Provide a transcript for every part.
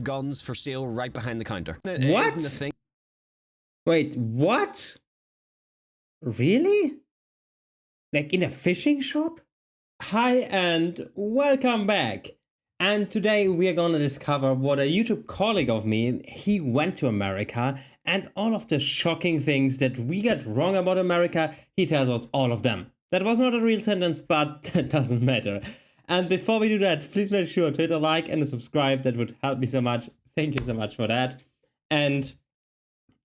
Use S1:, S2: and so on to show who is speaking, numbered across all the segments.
S1: guns for sale right behind the counter.
S2: What? Wait, what? Really? Like in a fishing shop? Hi and welcome back. And today we are gonna discover what a YouTube colleague of me, he went to America and all of the shocking things that we get wrong about America, he tells us all of them. That was not a real sentence, but that doesn't matter. And before we do that, please make sure to hit a like and a subscribe. That would help me so much. Thank you so much for that. And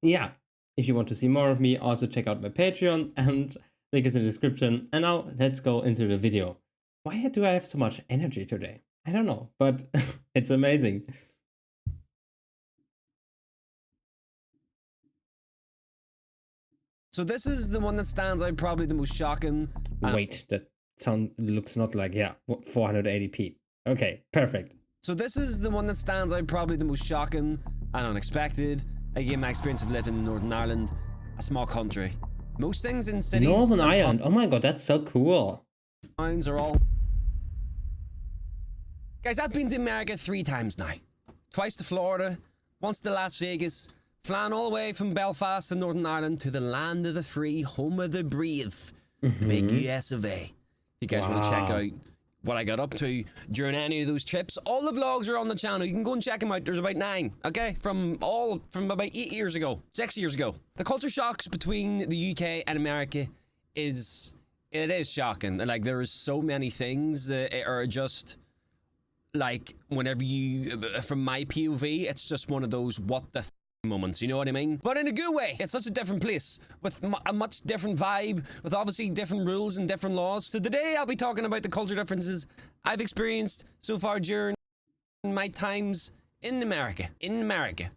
S2: yeah, if you want to see more of me, also check out my Patreon and link is in the description. And now let's go into the video. Why do I have so much energy today? I don't know, but it's amazing.
S1: So this is the one that stands out probably the most shocking.
S2: Wait, that sound looks not like, yeah, 480p. Okay, perfect.
S1: So this is the one that stands out probably the most shocking and unexpected. Again, my experience of living in Northern Ireland, a small country. Most things in cities...
S2: Northern Ireland, oh my god, that's so cool.
S1: Towns are all... Guys, I've been to America 3 times now. Twice to Florida, once to Las Vegas, flying all the way from Belfast in Northern Ireland to the land of the free, home of the brave, big US of A. If you guys want to check out what I got up to during any of those trips, all the vlogs are on the channel. You can go and check them out. There's about 9, okay? From about 8 years ago, 6 years ago. The culture shocks between the UK and America is shocking. Like, there is so many things that are just... like, whenever you, from my POV, it's just one of those what the moments, you know what I mean? But in a good way. It's such a different place with a much different vibe, with obviously different rules and different laws. So today I'll be talking about the culture differences I've experienced so far during my times in America.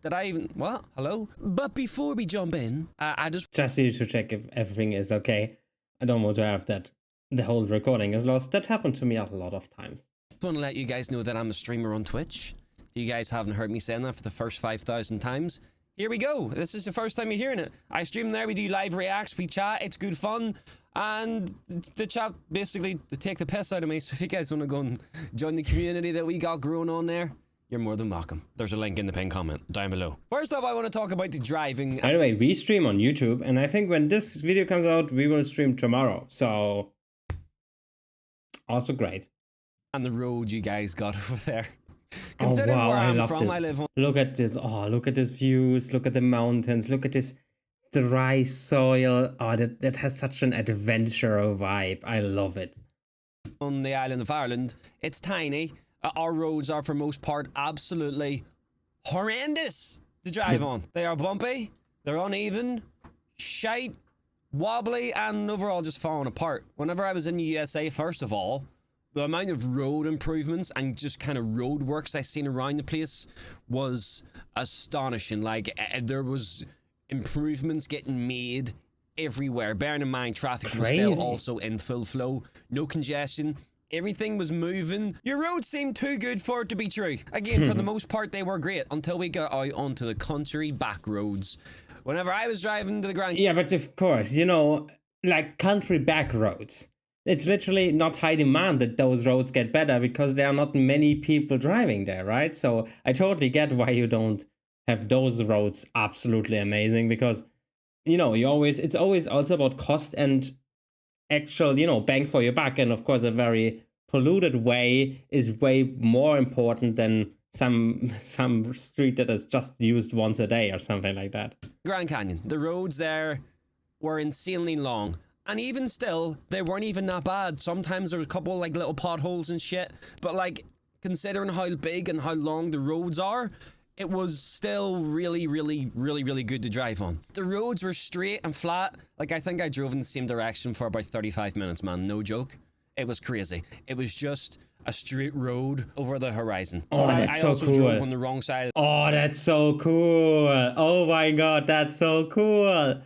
S1: That I even, what? Hello? But before we jump in, I just
S2: need to check if everything is okay. I don't want to have that the whole recording is lost. That happened to me a lot of times.
S1: want to let you guys know that I'm a streamer on Twitch. If you guys haven't heard me saying that for the first 5,000 times, here we go. This is the first time you're hearing it. I stream there, we do live reacts, we chat, it's good fun, and the chat basically they take the piss out of me. So if you guys want to go and join the community that we got growing on there, you're more than welcome. There's a link in the pinned comment down below. First up, I want to talk about the driving.
S2: By the way, we stream on YouTube, and I think when this video comes out, we will stream tomorrow. So, also great.
S1: And the road you guys got over there.
S2: Oh wow,
S1: where
S2: I
S1: I'm
S2: love
S1: from,
S2: this.
S1: I live on...
S2: Look at this. Oh, look at this views. Look at the mountains. Look at this dry soil. Oh, that has such an adventure vibe. I love it.
S1: On the island of Ireland, it's tiny. Our roads are, for most part, absolutely horrendous to drive on. They are bumpy, they're uneven, shite, wobbly, and overall just falling apart. Whenever I was in the USA, first of all, the amount of road improvements and just kind of road works I seen around the place was astonishing. Like, there was improvements getting made everywhere. Bearing in mind, traffic was still also in full flow. No congestion. Everything was moving. Your roads seemed too good for it to be true. Again, for the most part, they were great until we got out onto the country back roads. Whenever I was driving to the Grand...
S2: Yeah, but of course, you know, like country back roads. It's literally not high demand that those roads get better because there are not many people driving there, right? So I totally get why you don't have those roads absolutely amazing because, you know, it's always also about cost and actual, you know, bang for your buck. And of course, a very polluted way is way more important than some street that is just used once a day or something like that.
S1: Grand Canyon. The roads there were insanely long. And even still, they weren't even that bad. Sometimes there was a couple like little potholes and shit. But like, considering how big and how long the roads are, it was still really good to drive on. The roads were straight and flat. Like, I think I drove in the same direction for about 35 minutes, man. No joke. It was crazy. It was just a straight road over the horizon.
S2: Oh, that's so cool. I also
S1: drove on the wrong side.
S2: Oh, that's so cool. Oh my god, that's so cool.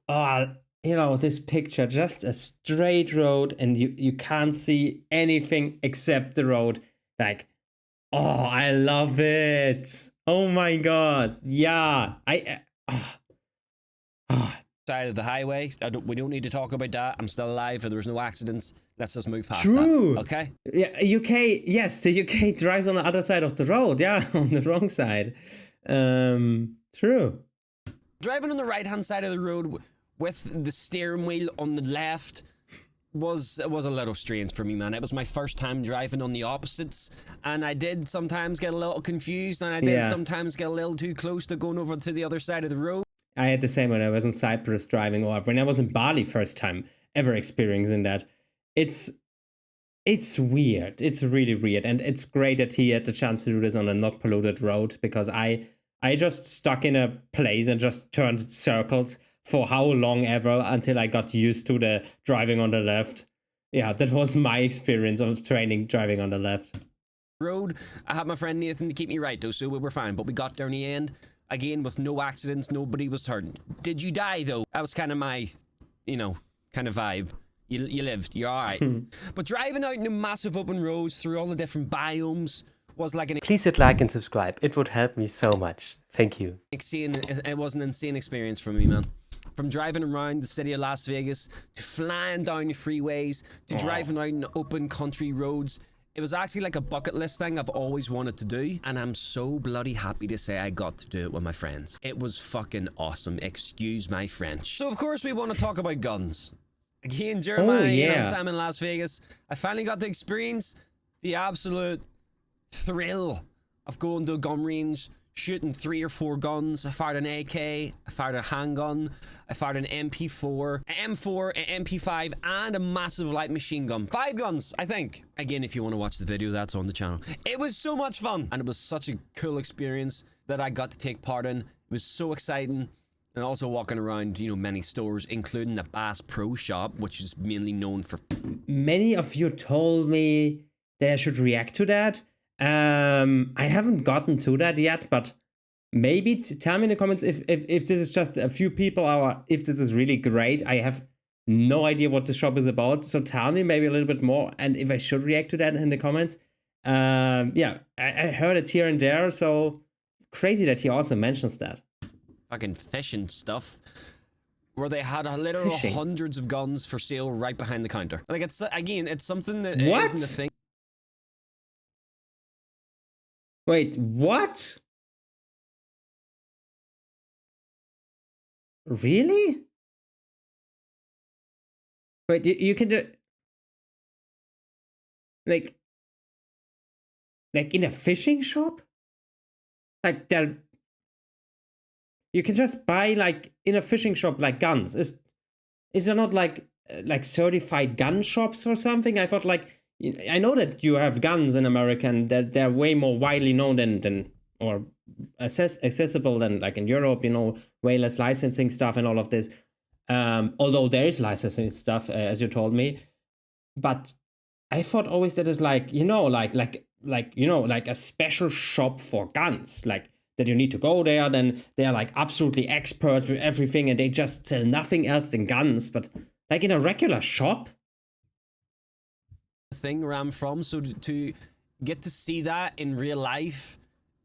S2: Oh, you know, this picture, just a straight road and you can't see anything except the road. Like, oh, I love it. Oh my god. Yeah.
S1: side of the highway. We don't need to talk about that. I'm still alive and there was no accidents. Let's just move past
S2: True.
S1: that. Okay?
S2: Yeah, UK, yes, the UK drives on the other side of the road. Yeah, on the wrong side. True.
S1: Driving on the right-hand side of the road with the steering wheel on the left was a little strange for me, man. It was my first time driving on the opposites, and I did sometimes get a little confused, and I did sometimes get a little too close to going over to the other side of the road.
S2: I had the same when I was in Cyprus driving, or when I was in Bali first time ever experiencing that. It's weird. It's really weird, and it's great that he had the chance to do this on a not polluted road, because I just stuck in a place and just turned circles for how long ever until I got used to the driving on the left. Yeah, that was my experience of driving on the left.
S1: Road. I had my friend Nathan to keep me right though, so we were fine. But we got there in the end, again with no accidents, nobody was hurt. Did you die though? That was kind of my, kind of vibe. You lived, you're alright. But driving out in the massive open roads through all the different biomes was like an...
S3: Please hit like and subscribe. It would help me so much. Thank you.
S1: It was an insane experience for me, man. From driving around the city of Las Vegas, to flying down the freeways, to driving out in open country roads. It was actually like a bucket list thing I've always wanted to do, and I'm so bloody happy to say I got to do it with my friends. It was fucking awesome, excuse my French. So of course we want to talk about guns. Again, during my time in Las Vegas, I finally got to experience the absolute thrill of going to a gun range, shooting 3 or 4 guns. I fired an AK, I fired a handgun, I fired an MP4, an M4, an MP5, and a massive light machine gun. 5 guns, I think. Again, if you want to watch the video, that's on the channel. It was so much fun, and it was such a cool experience that I got to take part in. It was so exciting. And also walking around, many stores, including the Bass Pro Shop, which is mainly known for...
S2: Many of you told me that I should react to that. I haven't gotten to that yet, but maybe tell me in the comments if this is just a few people or if this is really great. I have no idea what the shop is about, so tell me maybe a little bit more, and if I should react to that in the comments. I heard it here and there, so crazy that he also mentions that.
S1: Fucking fishing stuff, where they had literal hundreds of guns for sale right behind the counter. Like, it's something that isn't a thing.
S2: Wait, what? Really? Wait, you can do... Like in a fishing shop? Like, you can just buy, like, in a fishing shop, like, guns. Is there not, like certified gun shops or something? I thought, like, I know that you have guns in America and that they're way more widely known than or accessible than, like, in Europe, way less licensing stuff and all of this. Although there is licensing stuff, as you told me. But I thought always that is, like, like a special shop for guns, like, that you need to go there, then they're like absolutely experts with everything and they just sell nothing else than guns. But like in a regular shop,
S1: thing where I'm from, so to get to see that in real life,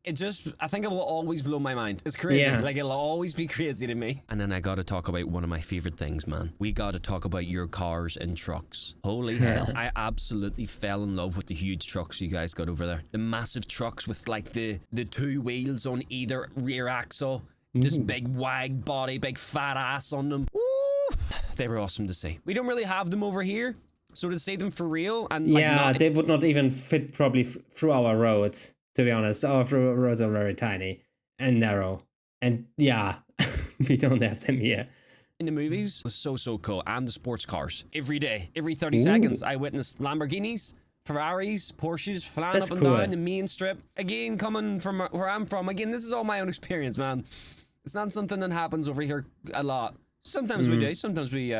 S1: I think it will always blow my mind. It's crazy. Like, it'll always be crazy to me. And then I gotta talk about one of my favorite things, man. We gotta talk about your cars and trucks. Holy hell. I absolutely fell in love with the huge trucks you guys got over there. The massive trucks with, like, the 2 wheels on either rear axle. Just big wide body, big fat ass on them. Woo! They were awesome to see. We don't really have them over here, so to see them for real and
S2: they would not even fit probably through our roads. To be honest, our roads are very tiny and narrow. And yeah, we don't have them here.
S1: In the movies, it was so cool. And the sports cars. Every day, every 30 seconds, I witnessed Lamborghinis, Ferraris, Porsches flying up and down the main strip. Again, coming from where I'm from, again, this is all my own experience, man. It's not something that happens over here a lot. Sometimes we do. Sometimes we,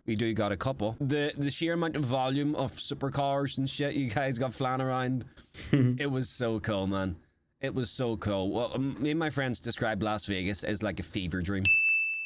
S1: we do got a couple. The sheer amount of volume of supercars and shit you guys got flying around, it was so cool, man. It was so cool. Well, me and my friends described Las Vegas as like a fever dream.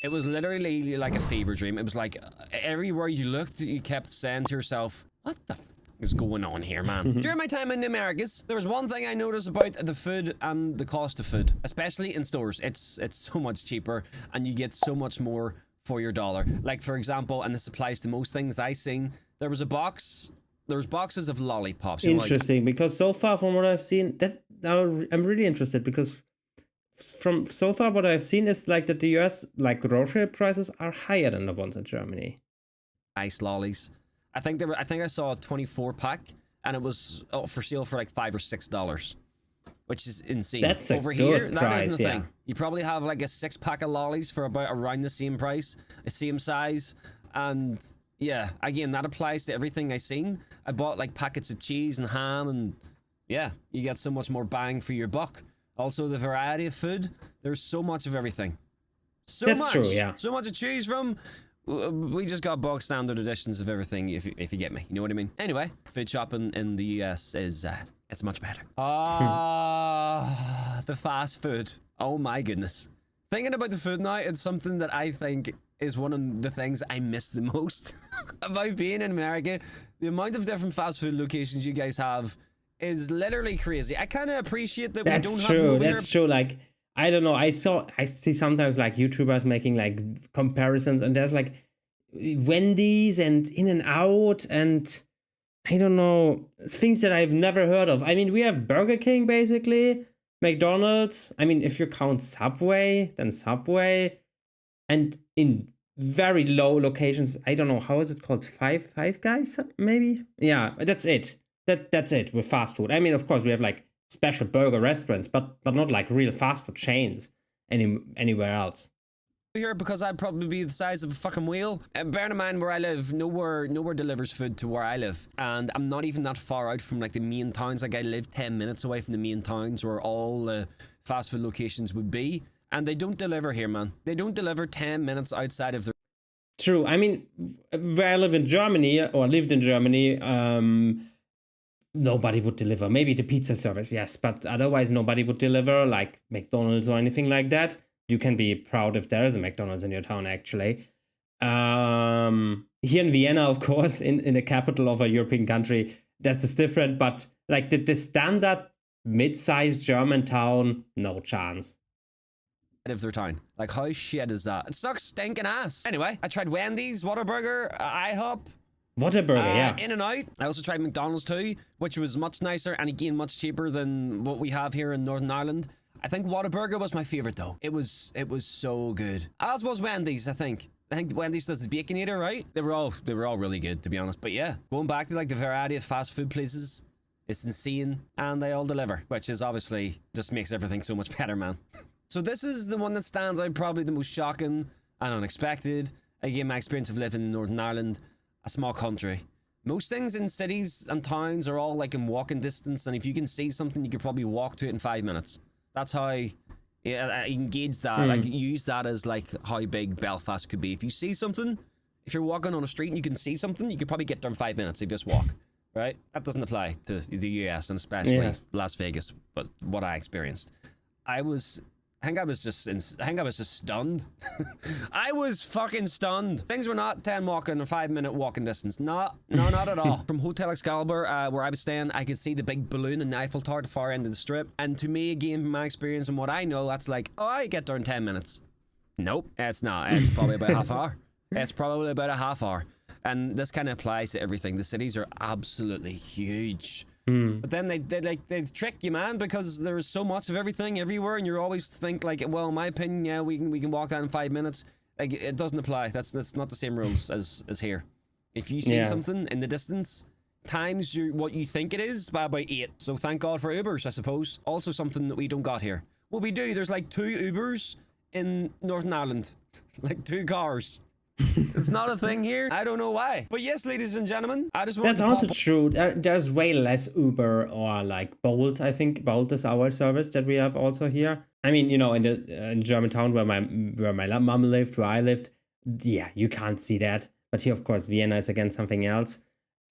S1: It was literally like a fever dream. It was like everywhere you looked, you kept saying to yourself, what the f is going on here, man? During my time in the Americas, there was one thing I noticed about the food and the cost of food, especially in stores. It's so much cheaper and you get so much more for your dollar. Like, for example, and this applies to most things I seen, there was boxes of lollipops.
S2: Interesting, because so far from what I've seen, that now I'm really interested, because from so far what I've seen is like that the US like grocery prices are higher than the ones in Germany.
S1: Nice lollies. I think I saw a 24 pack, and it was for sale for like $5 or $6, which is insane.
S2: That's a
S1: over
S2: good
S1: here.
S2: price,
S1: That isn't the
S2: yeah.
S1: thing. You probably have like a 6-pack of lollies for about around the same price, the same size, and yeah, again, that applies to everything I seen. I bought like packets of cheese and ham, and yeah, you get so much more bang for your buck. Also, the variety of food. There's so much of everything.
S2: That's true, yeah.
S1: So much to choose from. We just got bog standard editions of everything, if you get me. You know what I mean? Anyway, food shopping in the US is it's much better. The fast food. Oh my goodness. Thinking about the food now, it's something that I think is one of the things I miss the most about being in America. The amount of different fast food locations you guys have is literally crazy. I kind of appreciate that we don't have them over
S2: That's true. Like, I don't know. I see sometimes like YouTubers making like comparisons, and there's like Wendy's and In-N-Out and I don't know, things that I've never heard of. I mean, we have Burger King basically, McDonald's. I mean, if you count Subway, then Subway, and in very low locations, I don't know, how is it called? Five Guys, maybe? Yeah, that's it. That's it with fast food. I mean, of course, we have like special burger restaurants, but not like real fast food chains anywhere else.
S1: Here because I'd probably be the size of a fucking wheel. And bearing in mind where I live, nowhere delivers food to where I live, and I'm not even that far out from like the main towns. Like, I live 10 minutes away from the main towns where all the fast food locations would be, and they don't deliver here, man. They don't deliver 10 minutes outside of the...
S2: True. I mean, where I live in Germany, or lived in Germany, nobody would deliver. Maybe the pizza service, yes, but otherwise nobody would deliver, like McDonald's or anything like that. You can be proud if there is a McDonald's in your town, actually. Here in Vienna, of course, in the capital of a European country, that is different, but like the standard mid-sized German town, no chance.
S1: Of their town. Like, how shit is that? It sucks stinking ass. Anyway, I tried Wendy's, Whataburger, IHOP.
S2: Whataburger, yeah.
S1: In-N-Out. I also tried McDonald's too, which was much nicer and again much cheaper than what we have here in Northern Ireland. I think Whataburger was my favorite though. It was so good. As was Wendy's, I think. I think Wendy's does the Baconator, right? They were all really good, to be honest. But yeah, going back to like the variety of fast food places, it's insane, and they all deliver, which is obviously just makes everything so much better, man. So this is the one that stands out, probably the most shocking and unexpected. Again, my experience of living in Northern Ireland, a small country. Most things in cities and towns are all like in walking distance, and if you can see something, you could probably walk to it in 5 minutes. That's how I engage that. Like, use that as like how big Belfast could be. If you see something, if you're walking on a street and you can see something, you could probably get there in 5 minutes if you just walk, right? That doesn't apply to the US and especially Las Vegas, but what I experienced. I think I was just stunned. I was fucking stunned. Things were not 10 walking or 5 minute walking distance. No, not at all. From Hotel Excalibur, where I was staying, I could see the big balloon in the Eiffel Tower at the far end of the strip. And to me, again, from my experience and what I know, that's like, oh, I get there in 10 minutes. Nope, it's not. It's probably about half hour. It's probably about a half hour. And this kind of applies to everything. The cities are absolutely huge. But then they trick you, man, because there's so much of everything everywhere, and you always think like, well, in my opinion, yeah, we can walk that in 5 minutes. Like, it doesn't apply. That's not the same rules as here. If you see something in the distance, times what you think it is by about 8. So thank God for Ubers, I suppose. Also something that we don't got here. Well, we do. There's like 2 Ubers in Northern Ireland, like 2 cars. It's not a thing here. I don't know why. But yes, ladies and gentlemen, I just want
S2: That's also true. There's way less Uber or like Bolt. I think Bolt is our service that we have also here. I mean, you know, in Germantown where my mom lived, where I lived, yeah, you can't see that. But here, of course, Vienna is again something else.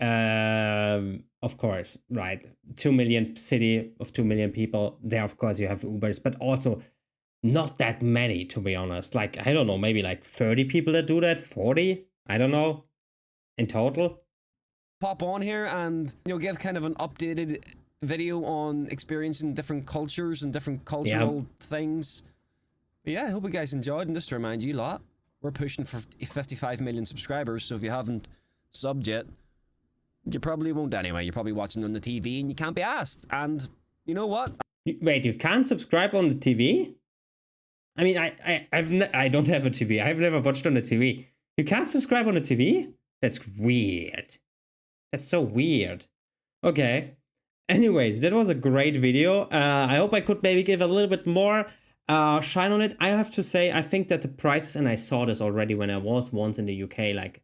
S2: Of course, right. 2 million city of 2 million people. There, of course, you have Ubers, but also not that many, to be honest. Like, I don't know, maybe like 30 people that do that, 40? I don't know, in total.
S1: Pop on here and, you know, give kind of an updated video on experiencing different cultures and different cultural things. But yeah, I hope you guys enjoyed, and just to remind you lot, we're pushing for 55 million subscribers, so if you haven't subbed yet, you probably won't anyway. You're probably watching on the TV and you can't be asked. And you know what?
S2: Wait, you can't subscribe on the TV? I mean, I don't have a TV. I've never watched on the TV. You can't subscribe on the TV? That's weird. That's so weird. Okay. Anyways, that was a great video. I hope I could maybe give a little bit more shine on it. I have to say, I think that the prices, and I saw this already when I was once in the UK, like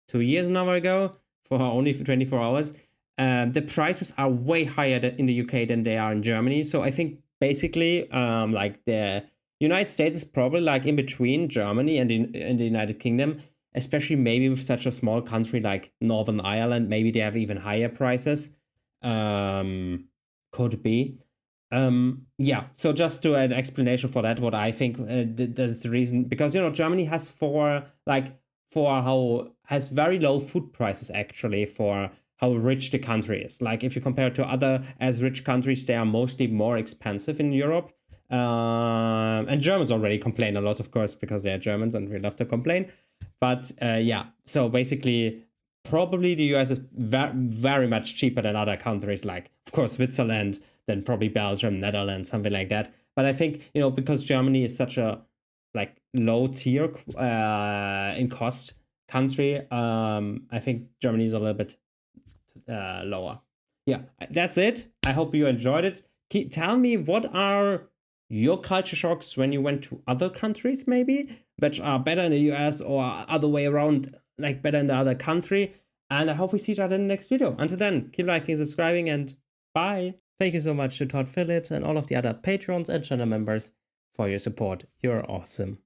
S2: 2 years now ago, for only 24 hours. The prices are way higher in the UK than they are in Germany. So I think basically, like the United States is probably like in between Germany and the United Kingdom, especially maybe with such a small country like Northern Ireland. Maybe they have even higher prices. Could be. Yeah, so just to an explanation for that, what I think there's the reason, because, you know, Germany has has very low food prices actually for how rich the country is. Like if you compare it to other as rich countries, they are mostly more expensive in Europe. And Germans already complain a lot, of course, because they are Germans and we love to complain. But yeah, so basically, probably the US is very much cheaper than other countries, like, of course, Switzerland, then probably Belgium, Netherlands, something like that. But I think, you know, because Germany is such a like low tier in cost country, I think Germany is a little bit lower. Yeah, that's it. I hope you enjoyed it. Tell me, what are your culture shocks when you went to other countries, maybe, which are better in the US or other way around, like better in the other country. And I hope we see each other in the next video. Until then, keep liking, subscribing, and bye. Thank you so much to Todd Phillips and all of the other patrons and channel members for your support. You're awesome.